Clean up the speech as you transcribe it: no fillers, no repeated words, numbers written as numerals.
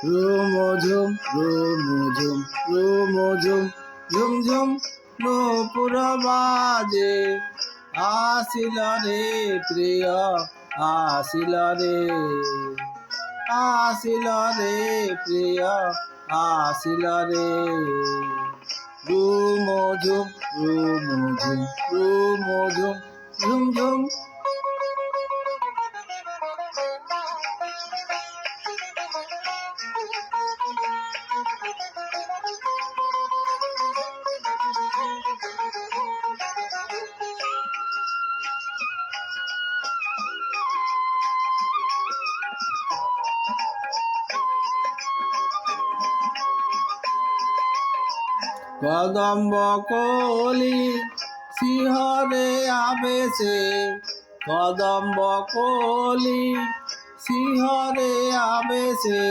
রুমঝুম রুমঝুম রুমঝুম ঝুমঝুম নূপুর বাজে আসিল রে প্রিয় আসিল রে আসিল রে প্রিয় আসিল রে রুমঝুম রুমঝুম রুমঝুম ঝুমঝুম কদম্ব কলি শিহরে আবেশে কদম্ব কলি শিহরে আবেশে